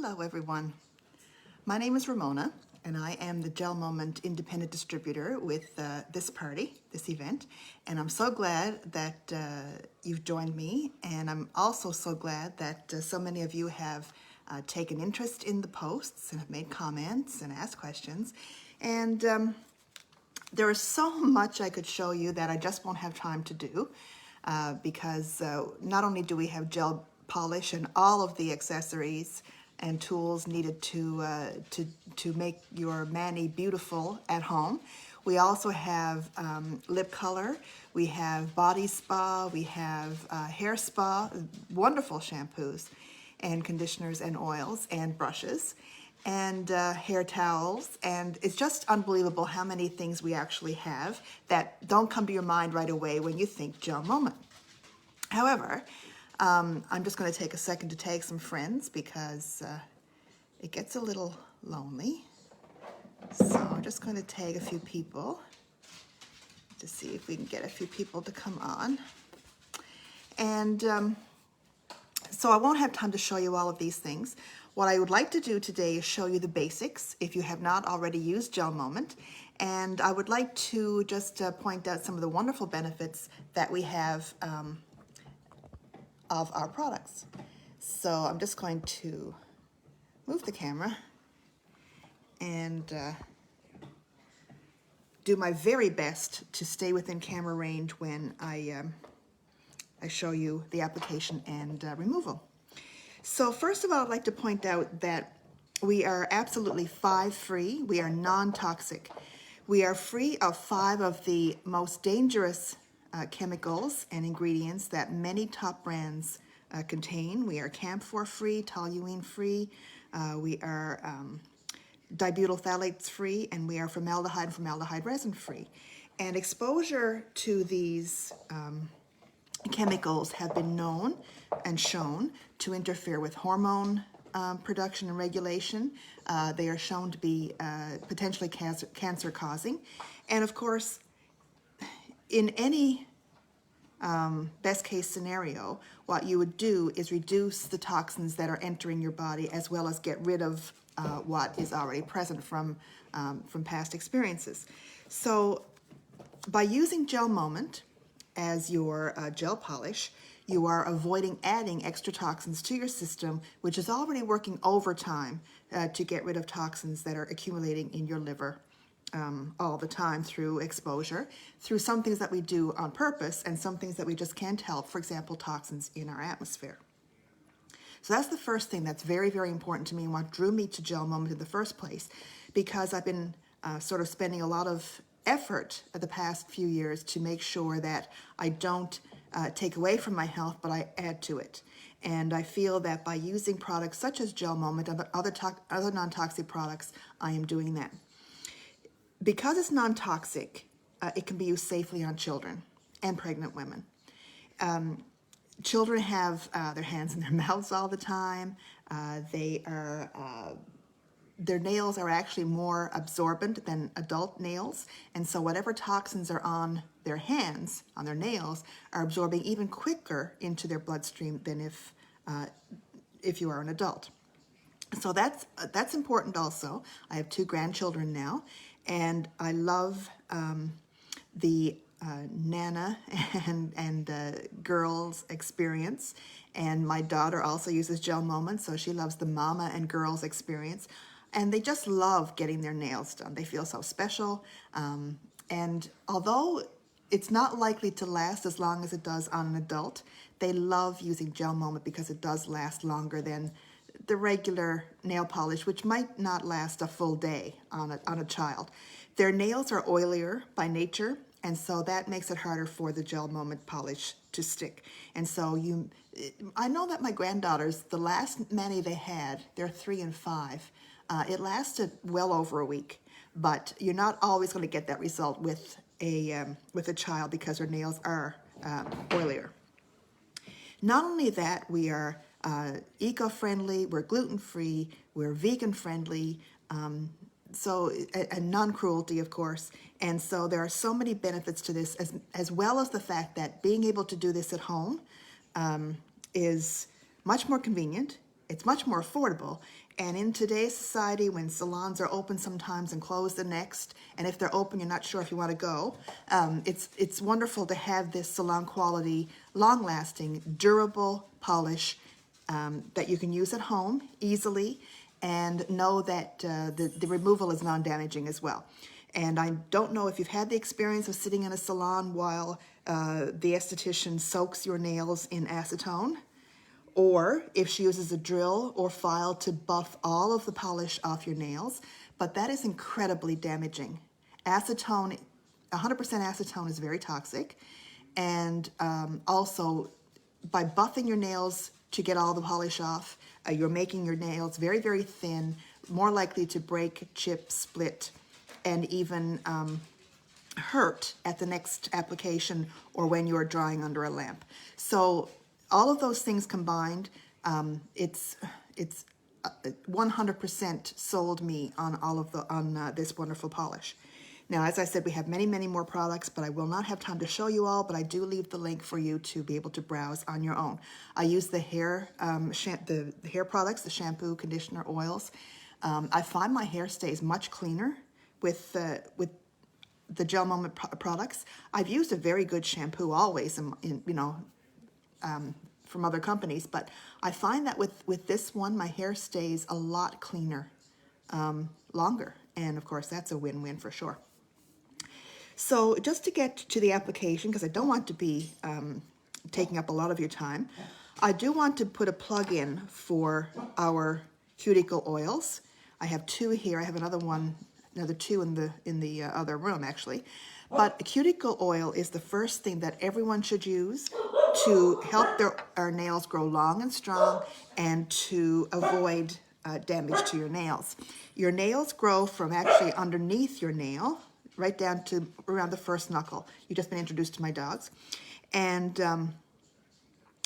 Hello everyone. My name is Ramona and I am the GelMoment independent distributor with this event, and I'm so glad that you've joined me, and I'm also so glad that so many of you have taken interest in the posts and have made comments and asked questions. And there is so much I could show you that I just won't have time to do because not only do we have gel polish and all of the accessories and tools needed to make your mani beautiful at home, we also have lip color, we have body spa, we have hair spa, wonderful shampoos and conditioners and oils and brushes and hair towels, and it's just unbelievable how many things we actually have that don't come to your mind right away when you think GelMoment. However, I'm just going to take a second to tag some friends because it gets a little lonely. So I'm just going to tag a few people to see if we can get a few people to come on. And so I won't have time to show you all of these things. What I would like to do today is show you the basics if you have not already used GelMoment. And I would like to just point out some of the wonderful benefits that we have of our products. So I'm just going to move the camera and do my very best to stay within camera range when I show you the application and removal. So first of all, I'd like to point out that we are absolutely 5 free. We are non-toxic. We are free of 5 of the most dangerous chemicals and ingredients that many top brands contain. We are camphor free, toluene free, we are dibutyl phthalates free, and we are formaldehyde and formaldehyde resin free. And exposure to these chemicals have been known and shown to interfere with hormone production and regulation. They are shown to be potentially cancer causing. And of course, in any best case scenario, what you would do is reduce the toxins that are entering your body, as well as get rid of what is already present from past experiences. So by using GelMoment as your gel polish, you are avoiding adding extra toxins to your system, which is already working overtime to get rid of toxins that are accumulating in your liver all the time through exposure, through some things that we do on purpose and some things that we just can't help, for example, toxins in our atmosphere. So that's the first thing that's very, very important to me and what drew me to GelMoment in the first place, because I've been sort of spending a lot of effort the past few years to make sure that I don't take away from my health, but I add to it. And I feel that by using products such as GelMoment and other non-toxic products, I am doing that. Because it's non-toxic, it can be used safely on children and pregnant women. Children have their hands in their mouths all the time. Their nails are actually more absorbent than adult nails, and so whatever toxins are on their hands, on their nails, are absorbing even quicker into their bloodstream than if you are an adult. So that's important also. I have 2 grandchildren now, and I love the Nana and girls experience, and my daughter also uses GelMoment, so she loves the mama and girls experience, and they just love getting their nails done. They feel so special, and although it's not likely to last as long as it does on an adult, they love using GelMoment because it does last longer than the regular nail polish, which might not last a full day on a child. Their nails are oilier by nature, and so that makes it harder for the GelMoment polish to stick. And so I know that my granddaughters, the last mani they had, they're 3 and 5, it lasted well over a week, but you're not always going to get that result with a child because their nails are oilier. Not only that, we are eco-friendly, we're gluten-free, we're vegan-friendly, and non-cruelty, of course. And so there are so many benefits to this, as well as the fact that being able to do this at home is much more convenient. it's much more affordable. And in today's society, when salons are open sometimes and closed the next, and if they're open, you're not sure if you want to go, it's wonderful to have this salon quality, long-lasting, durable polish that you can use at home easily, and know that the removal is non-damaging as well. And I don't know if you've had the experience of sitting in a salon while the esthetician soaks your nails in acetone, or if she uses a drill or file to buff all of the polish off your nails, but that is incredibly damaging. Acetone, 100% acetone is very toxic, and also by buffing your nails to get all the polish off, you're making your nails very, very thin, more likely to break, chip, split, and even hurt at the next application or when you're drying under a lamp. So all of those things combined, it's 100% sold me on this wonderful polish. Now, as I said, we have many, many more products, but I will not have time to show you all, but I do leave the link for you to be able to browse on your own. I use the hair products, the shampoo, conditioner, oils. I find my hair stays much cleaner with the GelMoment products. I've used a very good shampoo always, from other companies, but I find that with this one, my hair stays a lot cleaner, longer, and of course that's a win-win for sure. So just to get to the application, because I don't want to be taking up a lot of your time, I do want to put a plug in for our cuticle oils. I have two here. I have another two in the other room actually. But cuticle oil is the first thing that everyone should use to help our nails grow long and strong and to avoid damage to your nails. Your nails grow from actually underneath your nail right down to around the first knuckle. You've just been introduced to my dogs. And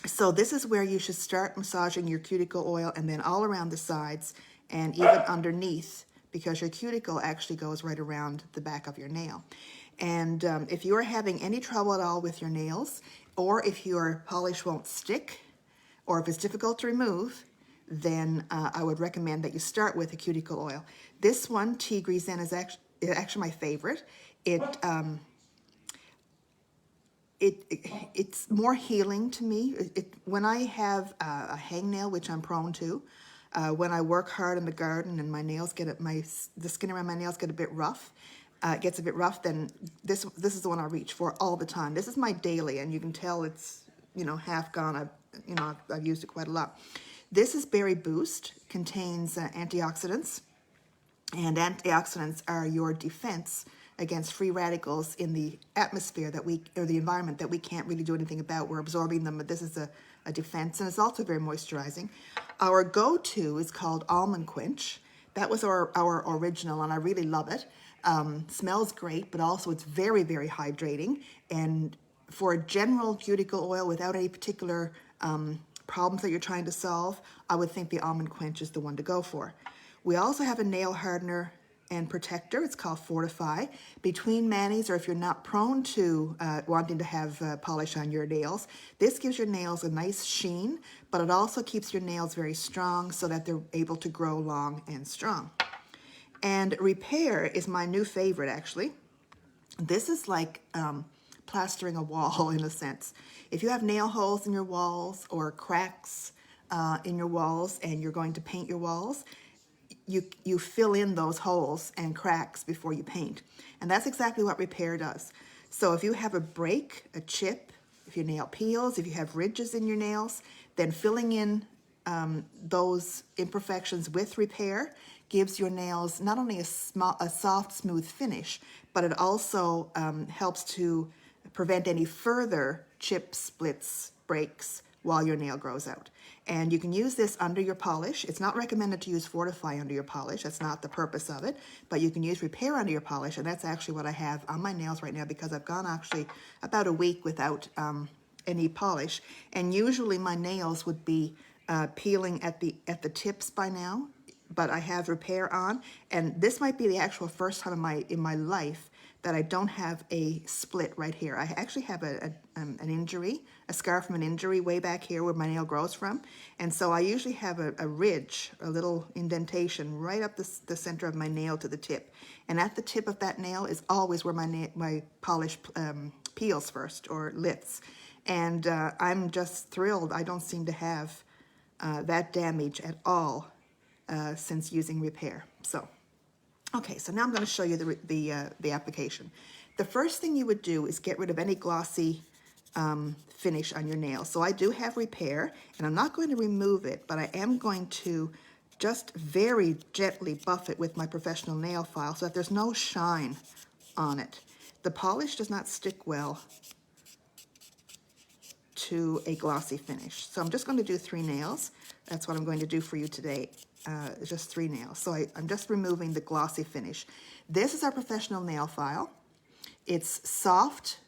so this is where you should start massaging your cuticle oil, and then all around the sides and even underneath, because your cuticle actually goes right around the back of your nail. And if you are having any trouble at all with your nails, or if your polish won't stick, or if it's difficult to remove, then I would recommend that you start with a cuticle oil. This one, Tea Grisette, is actually my favorite. It's more healing to me. When I have a hangnail, which I'm prone to, when I work hard in the garden and my nails the skin around my nails get a bit rough, gets a bit rough, then this is the one I reach for all the time. This is my daily, and you can tell it's half gone. I've used it quite a lot. This is Berry Boost, contains antioxidants, and antioxidants are your defense against free radicals in the atmosphere or the environment that we can't really do anything about. We're absorbing them, but this is a defense, and it's also very moisturizing. Our go-to is called Almond Quench. That was our original, and I really love it. Smells great, but also it's very, very hydrating. And for a general cuticle oil without any particular problems that you're trying to solve, I would think the Almond Quench is the one to go for. We also have a nail hardener and protector. It's called Fortify. Between manis, or if you're not prone to wanting to have polish on your nails, this gives your nails a nice sheen, but it also keeps your nails very strong so that they're able to grow long and strong. And Repair is my new favorite, actually. This is like plastering a wall in a sense. If you have nail holes in your walls or cracks in your walls and you're going to paint your walls, you fill in those holes and cracks before you paint. And that's exactly what Repair does. So if you have a break, a chip, if your nail peels, if you have ridges in your nails, then filling in those imperfections with Repair gives your nails not only a soft, smooth finish, but it also helps to prevent any further chips, splits, breaks while your nail grows out. And you can use this under your polish. It's not recommended to use Fortify under your polish. That's not the purpose of it. But you can use Repair under your polish, and that's actually what I have on my nails right now because I've gone actually about a week without any polish. And usually my nails would be peeling at the tips by now, but I have Repair on, and this might be the actual first time in my life that I don't have a split right here. I actually have an injury, a scar from an injury way back here where my nail grows from. And so I usually have a ridge, a little indentation right up the center of my nail to the tip. And at the tip of that nail is always where my polish peels first or lifts. And I'm just thrilled. I don't seem to have that damage at all since using repair. So. Okay, so now I'm going to show you the application. The first thing you would do is get rid of any glossy finish on your nail. So I do have repair, and I'm not going to remove it, but I am going to just very gently buff it with my professional nail file so that there's no shine on it. The polish does not stick well to a glossy finish. So I'm just going to do 3 nails. That's what I'm going to do for you today. Just 3 nails. So I'm just removing the glossy finish. This is our professional nail file. It's soft,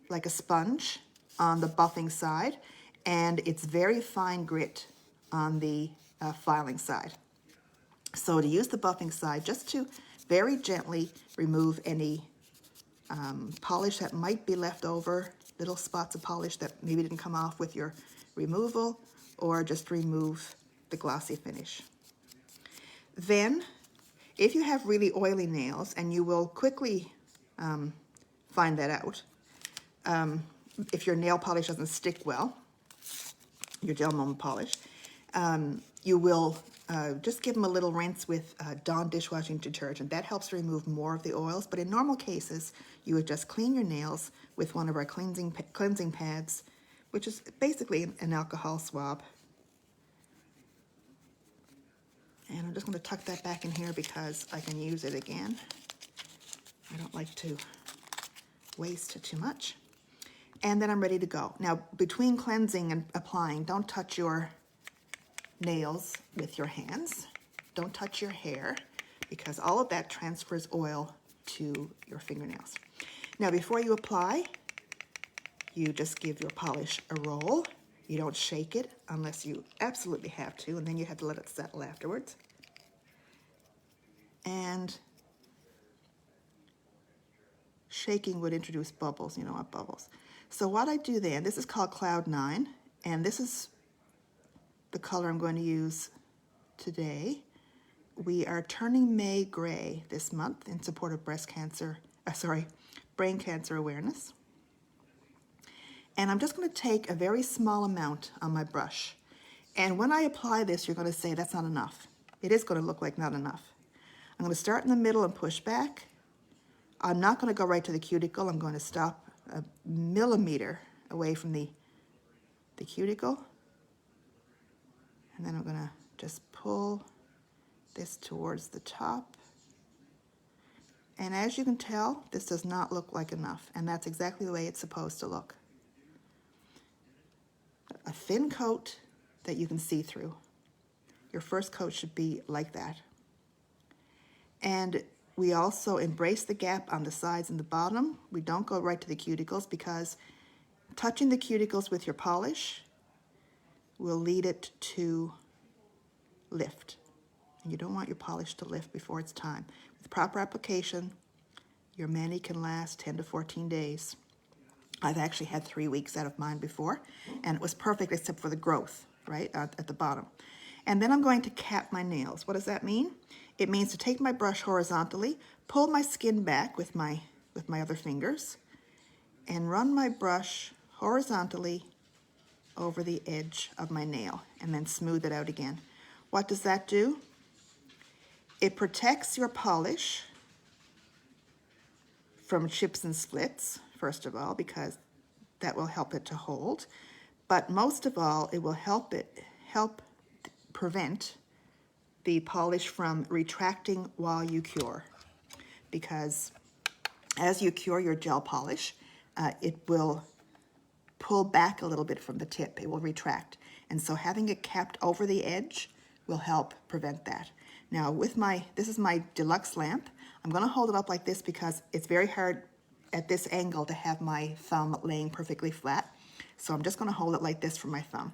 like a sponge on the buffing side, and it's very fine grit on the filing side. So to use the buffing side, just to very gently remove any polish that might be left over, little spots of polish that maybe didn't come off with your removal, or just remove the glossy finish. Then, if you have really oily nails, and you will quickly find that out, if your nail polish doesn't stick well, your GelMoment polish, you will just give them a little rinse with Dawn dishwashing detergent. That helps to remove more of the oils, but in normal cases, you would just clean your nails with one of our cleansing pads, which is basically an alcohol swab. And I'm just going to tuck that back in here because I can use it again. I don't like to waste too much. And then I'm ready to go. Now, between cleansing and applying, don't touch your nails with your hands. Don't touch your hair because all of that transfers oil to your fingernails. Now, before you apply, you just give your polish a roll. You don't shake it unless you absolutely have to, and then you have to let it settle afterwards. And shaking would introduce bubbles. You know what bubbles. So what I do then, this is called Cloud 9, and this is the color I'm going to use today. We are turning May gray this month in support of brain cancer awareness. And I'm just going to take a very small amount on my brush. And when I apply this, you're going to say that's not enough. It is going to look like not enough. I'm going to start in the middle and push back. I'm not going to go right to the cuticle. I'm going to stop a millimeter away from the cuticle. And then I'm going to just pull this towards the top. And as you can tell, this does not look like enough. And that's exactly the way it's supposed to look. A thin coat that you can see through. Your first coat should be like that. And we also embrace the gap on the sides and the bottom. We don't go right to the cuticles because touching the cuticles with your polish will lead it to lift. And you don't want your polish to lift before it's time. With proper application, your mani can last 10 to 14 days. I've actually had 3 weeks out of mine before, and it was perfect except for the growth, right, at the bottom. And then I'm going to cap my nails. What does that mean? It means to take my brush horizontally, pull my skin back with my other fingers, and run my brush horizontally over the edge of my nail, and then smooth it out again. What does that do? It protects your polish from chips and splits, first of all, because that will help it to hold. But most of all, it will help prevent the polish from retracting while you cure. Because as you cure your gel polish, it will pull back a little bit from the tip. It will retract. And so having it capped over the edge will help prevent that. Now this is my deluxe lamp. I'm gonna hold it up like this because it's very hard at this angle to have my thumb laying perfectly flat. So I'm just gonna hold it like this for my thumb.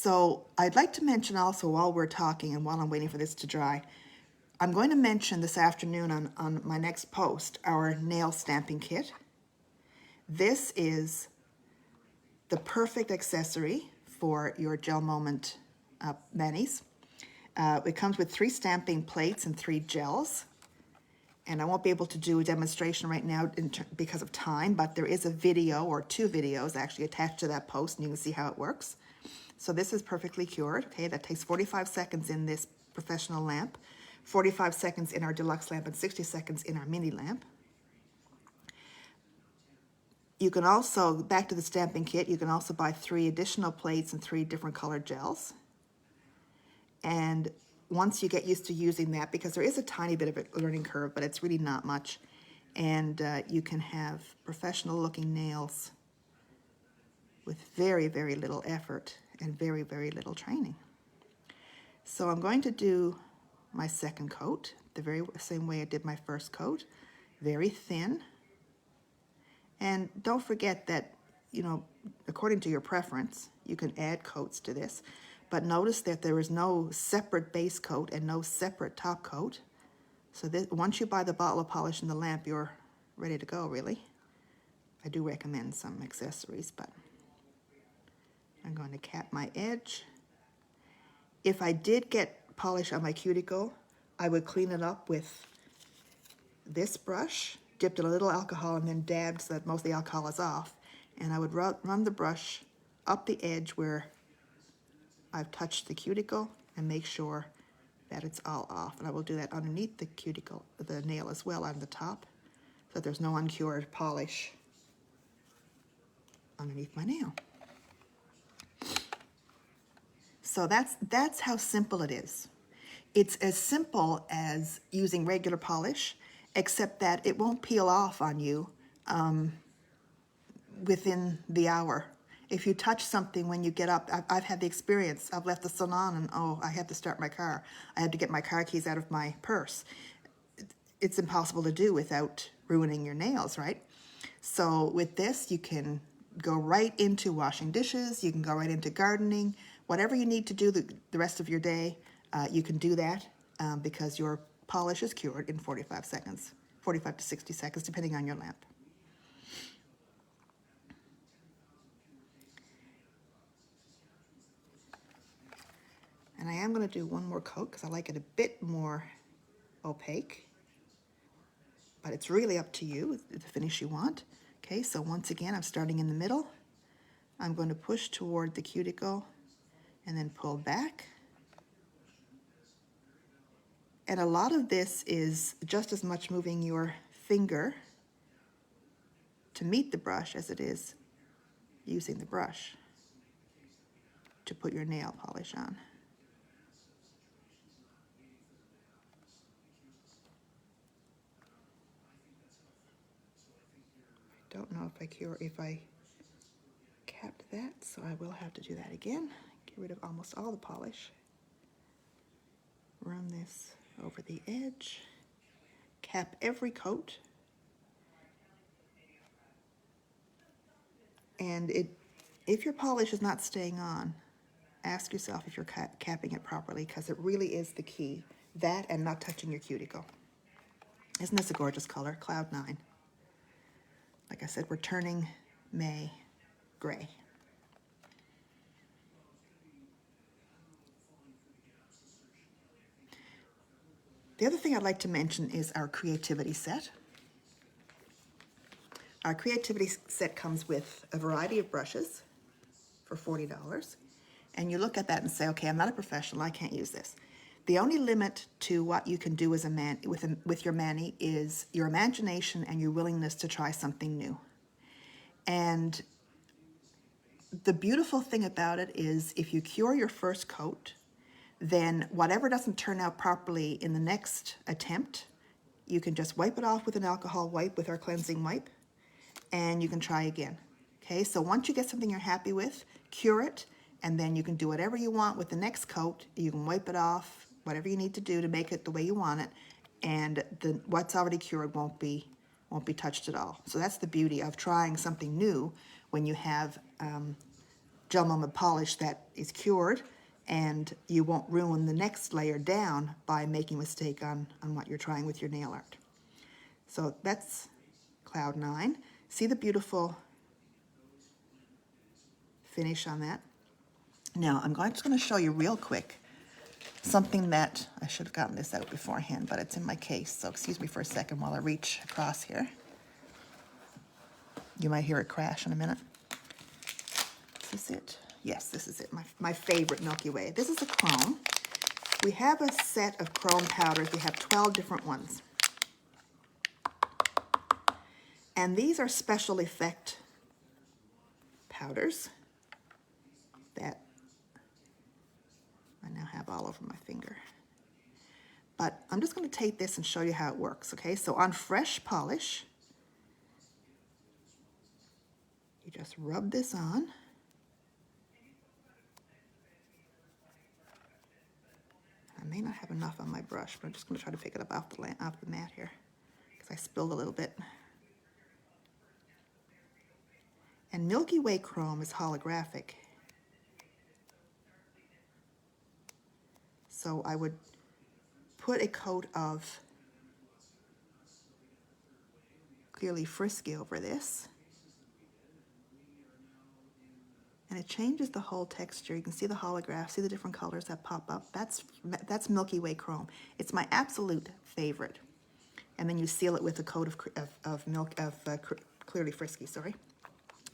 So I'd like to mention also, while we're talking and while I'm waiting for this to dry, I'm going to mention this afternoon on my next post our nail stamping kit. This is the perfect accessory for your GelMoment manis. It comes with 3 stamping plates and 3 gels. And I won't be able to do a demonstration right now because of time, but there is a video, or 2 videos actually, attached to that post, and you can see how it works. So this is perfectly cured. Okay, that takes 45 seconds in this professional lamp, 45 seconds in our deluxe lamp, and 60 seconds in our mini lamp. You can also, back to the stamping kit, you can also buy 3 additional plates and 3 different colored gels. And once you get used to using that, because there is a tiny bit of a learning curve, but it's really not much, and you can have professional looking nails with very, very little effort and very, very little training. So I'm going to do my second coat the very same way I did my first coat, very thin. And don't forget that, you know, according to your preference, you can add coats to this. But notice that there is no separate base coat and no separate top coat. So this, once you buy the bottle of polish and the lamp, you're ready to go, really. I do recommend some accessories, but I'm going to cap my edge. If I did get polish on my cuticle, I would clean it up with this brush, dipped in a little alcohol and then dabbed so that most of the alcohol is off. And I would run the brush up the edge where I've touched the cuticle and make sure that it's all off. And I will do that underneath the cuticle, the nail as well, on the top, so that there's no uncured polish underneath my nail. So that's how simple it is. It's as simple as using regular polish, except that it won't peel off on you within the hour. If you touch something when you get up, I've had the experience. I've left the salon and, oh, I had to start my car. I had to get my car keys out of my purse. It's impossible to do without ruining your nails, right? So with this, you can go right into washing dishes. You can go right into gardening. Whatever you need to do the rest of your day, you can do that because your polish is cured in 45 seconds, 45 to 60 seconds, depending on your lamp. And I am going to do one more coat because I like it a bit more opaque. But it's really up to you, the finish you want. Okay, so once again, I'm starting in the middle. I'm going to push toward the cuticle and then pull back. And a lot of this is just as much moving your finger to meet the brush as it is using the brush to put your nail polish on. I don't know if I capped that, so I will have to do that again. Get rid of almost all the polish. Run this over the edge. Cap every coat. And if your polish is not staying on, ask yourself if you're capping it properly, because it really is the key. That and not touching your cuticle. Isn't this a gorgeous color? Cloud 9. Like I said, we're turning May gray. The other thing I'd like to mention is our creativity set. Our creativity set comes with a variety of brushes for $40. And you look at that and say, okay, I'm not a professional, I can't use this. The only limit to what you can do as a man with your mani is your imagination and your willingness to try something new. And the beautiful thing about it is if you cure your first coat, then whatever doesn't turn out properly in the next attempt, you can just wipe it off with an alcohol wipe, with our cleansing wipe, and you can try again. Okay, so once you get something you're happy with, cure it, and then you can do whatever you want with the next coat. You can wipe it off, whatever you need to do to make it the way you want it, and what's already cured won't be touched at all. So that's the beauty of trying something new when you have GelMoment polish that is cured, and you won't ruin the next layer down by making a mistake on what you're trying with your nail art. So that's Cloud 9. See the beautiful finish on that? Now, I'm just going to show you real quick something that I should have gotten this out beforehand, but it's in my case, so excuse me for a second while I reach across here. You might hear it crash in a minute. Is this it? Yes, this is it, my favorite Milky Way. This is a chrome. We have a set of chrome powders. We have 12 different ones. And these are special effect powders that I now have all over my finger. But I'm just going to take this and show you how it works, okay? So on fresh polish, you just rub this on. I may not have enough on my brush, but I'm just going to try to pick it up off the mat here because I spilled a little bit. And Milky Way chrome is holographic. So I would put a coat of Clearly Frisky over this. And it changes the whole texture. You can see the holograph, see the different colors that pop up. That's Milky Way chrome. It's my absolute favorite. And then you seal it with a coat of Clearly Frisky, sorry.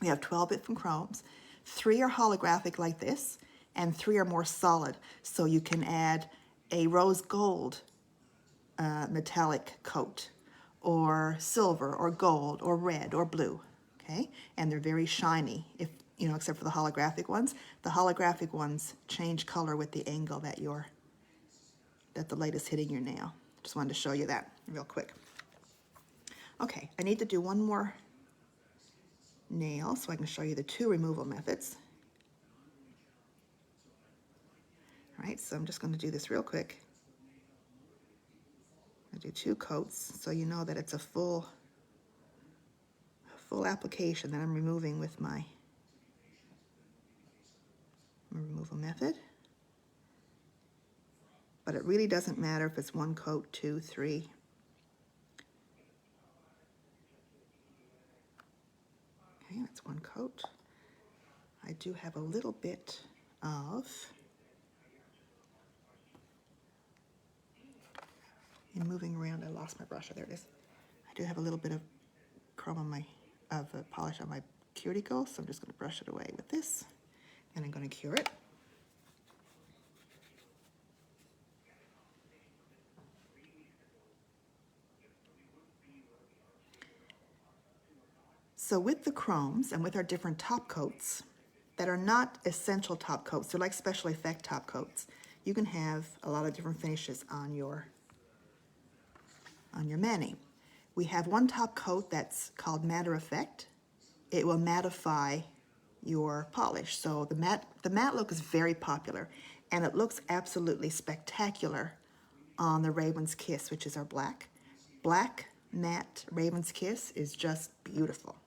We have 12 different chromes. 3 are holographic like this, and 3 are more solid. So you can add a rose gold metallic coat, or silver, or gold, or red, or blue, okay? And they're very shiny, except for the holographic ones. The holographic ones change color with the angle that the light is hitting your nail. Just wanted to show you that real quick. Okay, I need to do one more nail so I can show you the 2 removal methods. All right, so I'm just going to do this real quick. I do 2 coats so you know that it's a full application that I'm removing with my removal method. But it really doesn't matter if it's 1 coat, 2, 3. Okay, that's 1 coat. I do have a little bit of, in moving around, I lost my brush. Oh, there it is. I do have a little bit of chrome on polish on my cuticle, so I'm just going to brush it away with this, and I'm going to cure it. So with the chromes and with our different top coats that are not essential top coats, they're like special effect top coats, you can have a lot of different finishes on your mani. We have one top coat that's called Matter Effect. It will mattify your polish. So the matte look is very popular, and it looks absolutely spectacular on the Raven's Kiss, which is our black. Black matte Raven's Kiss is just beautiful.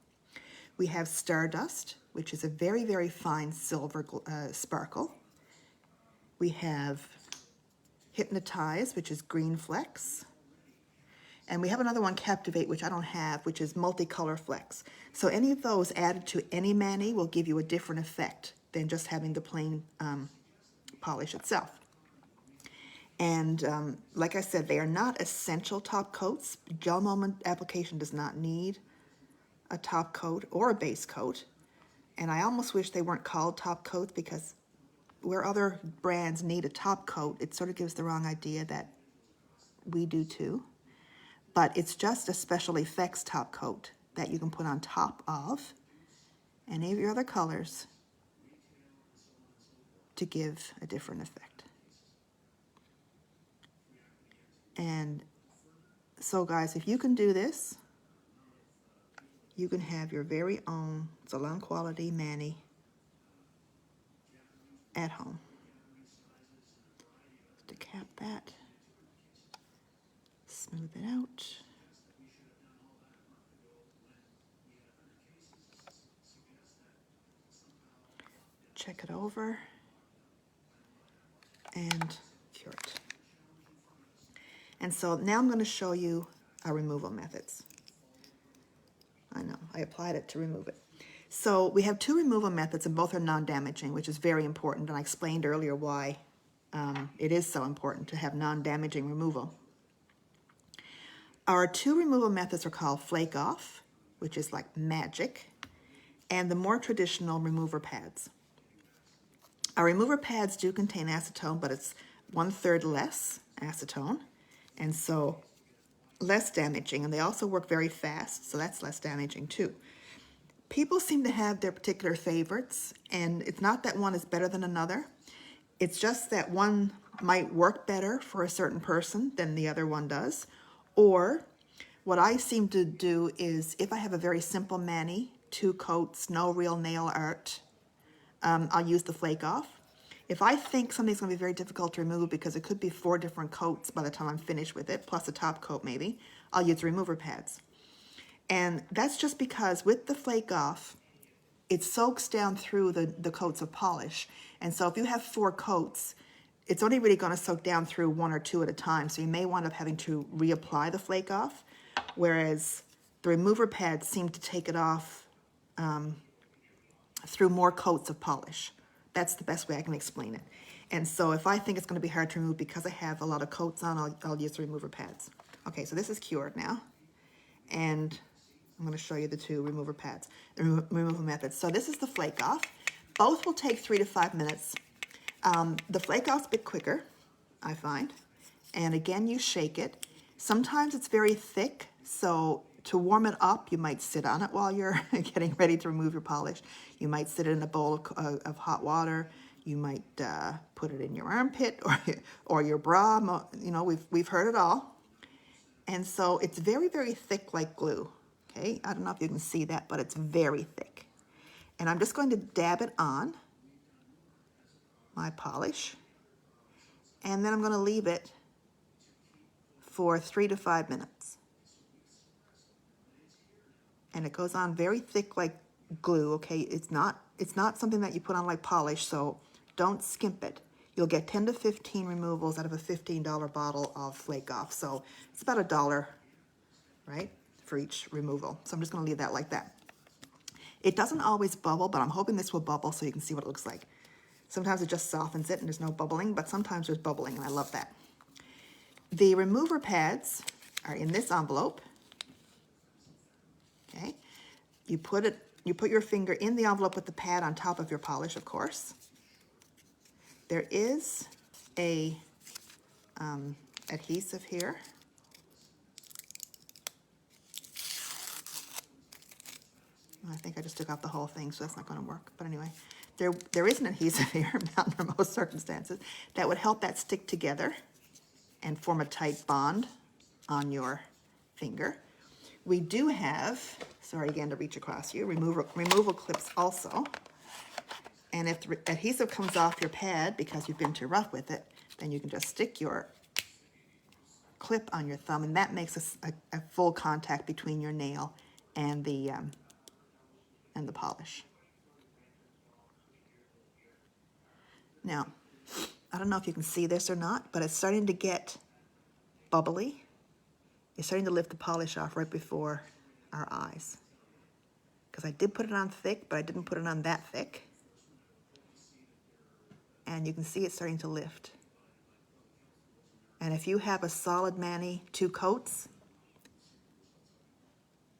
We have Stardust, which is a very, very fine silver sparkle. We have Hypnotize, which is green flecks. And we have another one, Captivate, which I don't have, which is multicolor flecks. So any of those added to any mani will give you a different effect than just having the plain polish itself. And like I said, they are not essential top coats. GelMoment application does not need a top coat or a base coat. And I almost wish they weren't called top coats, because where other brands need a top coat, it sort of gives the wrong idea that we do too. But it's just a special effects top coat that you can put on top of any of your other colors to give a different effect. And so guys, if you can do this, you can have your very own salon quality mani at home. To cap that, smooth it out. check it over, and cure it. And so now I'm going to show you our removal methods. I know, I applied it to remove it. So we have two removal methods and both are non-damaging, which is very important, and I explained earlier why it is so important to have non-damaging removal. Our two removal methods are called flake off, which is like magic, and the more traditional remover pads. Our remover pads do contain acetone, but it's 1/3 less acetone, and so less damaging, and they also work very fast, so that's less damaging too. People seem to have their particular favorites, and it's not that one is better than another. It's just that one might work better for a certain person than the other one does. Or what I seem to do is if I have a very simple mani, 2 coats, no real nail art, I'll use the flake off. If I think something's going to be very difficult to remove because it could be 4 different coats by the time I'm finished with it, plus a top coat maybe, I'll use remover pads. And that's just because with the flake off, it soaks down through the coats of polish. And so if you have 4 coats, it's only really going to soak down through 1 or 2 at a time. So you may wind up having to reapply the flake off, whereas the remover pads seem to take it off through more coats of polish. That's the best way I can explain it. And so if I think it's going to be hard to remove because I have a lot of coats on, I'll use the remover pads. Okay, so this is cured now. And I'm going to show you the two remover pads, the removal methods. So this is the flake off. Both will take 3 to 5 minutes. The flake off's a bit quicker, I find. And again, you shake it. Sometimes it's very thick, so to warm it up, you might sit on it while you're getting ready to remove your polish. You might sit it in a bowl of hot water. You might put it in your armpit or your bra. You know, we've heard it all. And so it's very, very thick like glue. Okay, I don't know if you can see that, but it's very thick. And I'm just going to dab it on my polish. And then I'm going to leave it for 3 to 5 minutes. And it goes on very thick like glue, okay? It's not something that you put on like polish, so don't skimp it. You'll get 10 to 15 removals out of a $15 bottle of flake off. So it's about $1, right, for each removal. So I'm just going to leave that like that. It doesn't always bubble, but I'm hoping this will bubble so you can see what it looks like. Sometimes it just softens it and there's no bubbling, but sometimes there's bubbling, and I love that. The remover pads are in this envelope. Okay, you put your finger in the envelope with the pad on top of your polish, of course. There is a adhesive here. I think I just took out the whole thing, so that's not going to work. But anyway, there is an adhesive here, not under most circumstances, that would help that stick together and form a tight bond on your finger. We do have, sorry again to reach across you, removal clips also. And if the adhesive comes off your pad because you've been too rough with it, then you can just stick your clip on your thumb, and that makes a full contact between your nail and the polish. Now, I don't know if you can see this or not, but it's starting to get bubbly. It's starting to lift the polish off right before our eyes. Because I did put it on thick, but I didn't put it on that thick. And you can see it's starting to lift. And if you have a solid mani, 2 coats,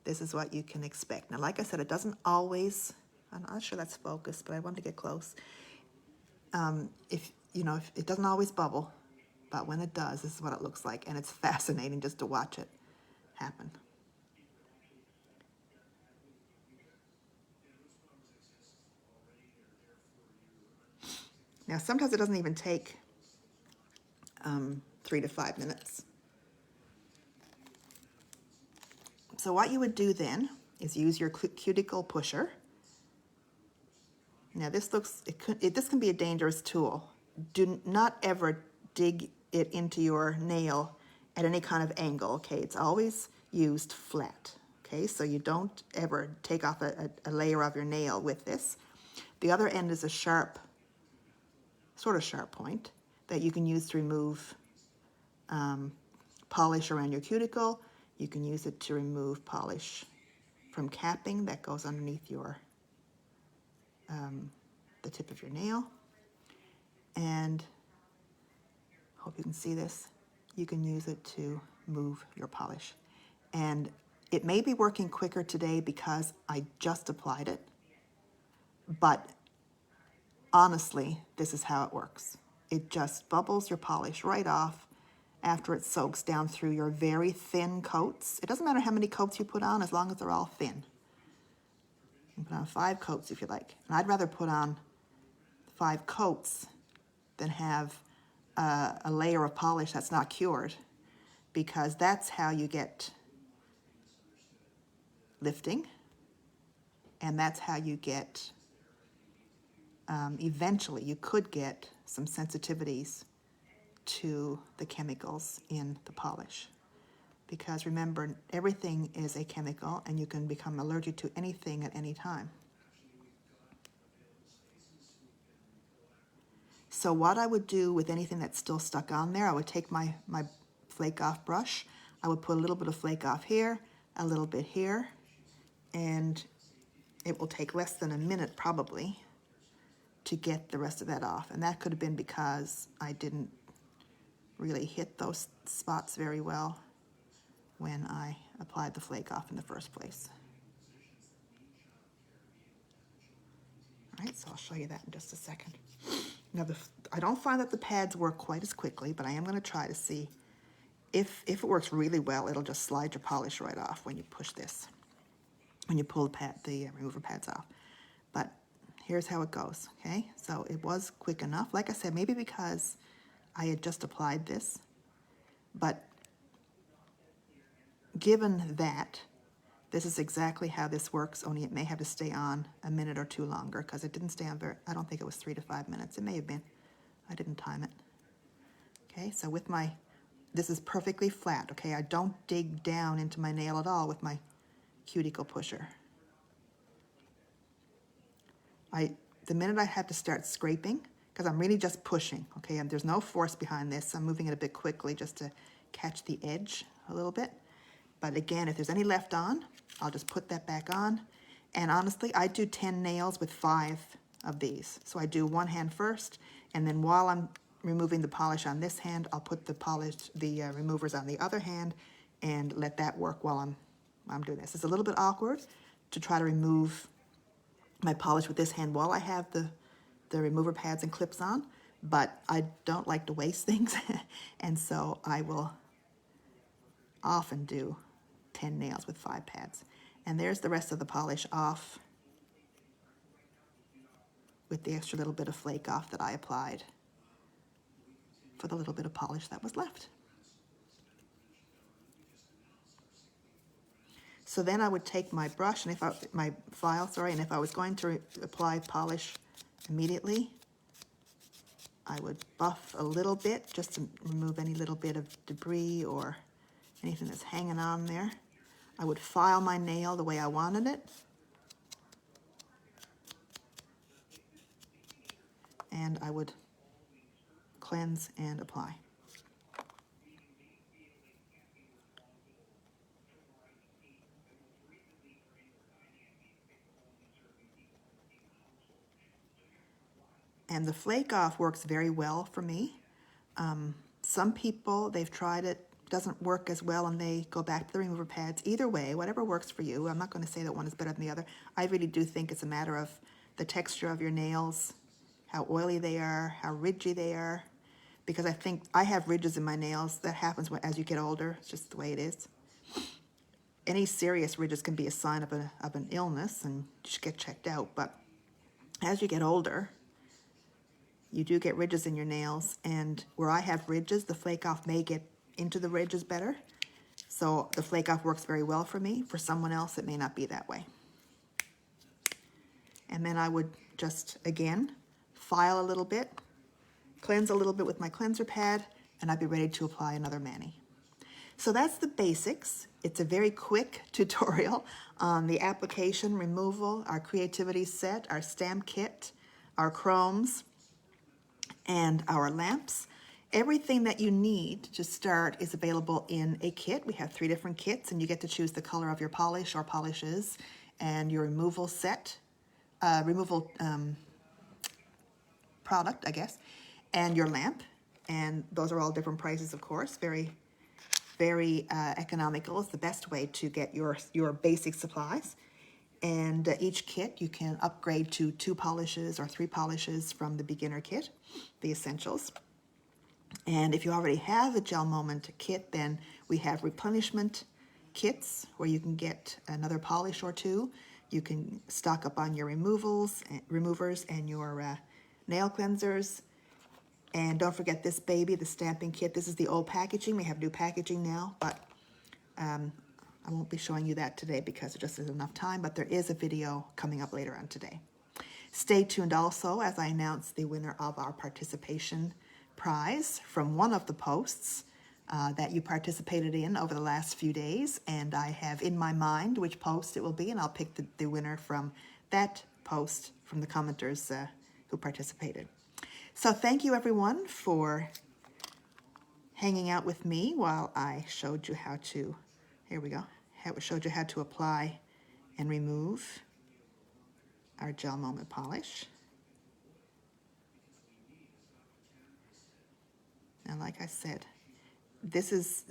this is what you can expect. Now, like I said, it doesn't always, I'm not sure that's focused, but I wanted to get close. If it doesn't always bubble, but when it does, this is what it looks like. And it's fascinating just to watch it happen. Now, sometimes it doesn't even take 3 to 5 minutes. So what you would do then is use your cuticle pusher. Now this can be a dangerous tool. Do not ever dig it into your nail at any kind of angle, okay? It's always used flat, okay? So you don't ever take off a layer of your nail with this. The other end is a sharp, sort of sharp point that you can use to remove polish around your cuticle. You can use it to remove polish from capping that goes underneath your the tip of your nail. And hope you can see this. You can use it to move your polish. And it may be working quicker today because I just applied it, but honestly, this is how it works. It just bubbles your polish right off after it soaks down through your very thin coats. It doesn't matter how many coats you put on as long as they're all thin. You can put on 5 coats if you like. And I'd rather put on 5 coats than have a layer of polish that's not cured, because that's how you get lifting, and that's how you get, eventually you could get some sensitivities to the chemicals in the polish. Because remember, everything is a chemical and you can become allergic to anything at any time. So what I would do with anything that's still stuck on there, I would take my flake off brush, I would put a little bit of flake off here, a little bit here, and it will take less than a minute probably to get the rest of that off. And that could have been because I didn't really hit those spots very well when I applied the flake off in the first place. All right, so I'll show you that in just a second. Now, I don't find that the pads work quite as quickly, but I am going to try to see if it works really well. It'll just slide your polish right off when you push this, when you pull the remover pads off. But here's how it goes, okay? So it was quick enough. Like I said, maybe because I had just applied this, but given that, this is exactly how this works, only it may have to stay on a minute or 2 longer, because it didn't stay on I don't think it was 3 to 5 minutes. It may have been. I didn't time it. Okay, so with this is perfectly flat, okay? I don't dig down into my nail at all with my cuticle pusher. The minute I had to start scraping, because I'm really just pushing, okay? And there's no force behind this. I'm moving it a bit quickly just to catch the edge a little bit. But again, if there's any left on, I'll just put that back on. And honestly, I do 10 nails with 5 of these. So I do one hand first, and then while I'm removing the polish on this hand, I'll put the removers on the other hand and let that work while I'm doing this. It's a little bit awkward to try to remove my polish with this hand while I have the remover pads and clips on, but I don't like to waste things, and so I will often do 10 nails with 5 pads. And there's the rest of the polish off with the extra little bit of flake off that I applied for the little bit of polish that was left. So then I would take my brush and my file, and if I was going to apply polish immediately, I would buff a little bit just to remove any little bit of debris or anything that's hanging on there. I would file my nail the way I wanted it. And I would cleanse and apply. And the flake off works very well for me. Some people, they've tried it, doesn't work as well, and they go back to the remover pads. Either way, whatever works for you. I'm not going to say that one is better than the other. I really do think it's a matter of the texture of your nails, how oily they are, how ridgy they are, because I think I have ridges in my nails. That happens as you get older. It's just the way it is. Any serious ridges can be a sign of an illness, and you should get checked out. But as you get older, you do get ridges in your nails, and where I have ridges, the flake off may get into the ridges better. So the flake off works very well for me. For someone else, it may not be that way. And then I would just, again, file a little bit, cleanse a little bit with my cleanser pad, and I'd be ready to apply another mani. So that's the basics. It's a very quick tutorial on the application, removal, our creativity set, our stamp kit, our chromes, and our lamps. Everything that you need to start is available in a kit. We have 3 different kits, and you get to choose the color of your polish or polishes and your removal set, product, I guess, and your lamp. And those are all different prices, of course. Very economical. Is the best way to get your basic supplies. And each kit you can upgrade to 2 polishes or 3 polishes from the beginner kit, the essentials. And if you already have a GelMoment kit, then we have replenishment kits where you can get another polish or 2. You can stock up on your removers and your nail cleansers. And don't forget this baby, the stamping kit. This is the old packaging. We have new packaging now, but I won't be showing you that today because there just isn't enough time, but there is a video coming up later on today. Stay tuned also as I announce the winner of our participation prize from one of the posts that you participated in over the last few days. And I have in my mind which post it will be, and I'll pick the winner from that post from the commenters who participated. So thank you everyone for hanging out with me while I showed you how to, here we go, showed you how to apply and remove our GelMoment polish. Now, like I said, this is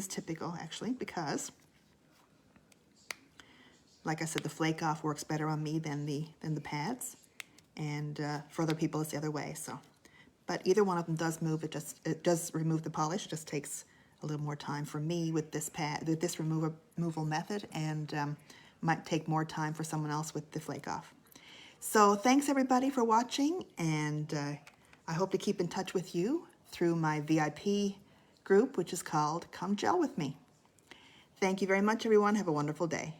typical actually, because like I said, the flake off works better on me than the pads, and for other people it's the other way. So, but either one of them does move. It does remove the polish. It just takes a little more time for me with this removal method, and might take more time for someone else with the flake off. So thanks everybody for watching, and I hope to keep in touch with you through my VIP group, which is called Come Gel With Me. Thank you very much, everyone. Have a wonderful day.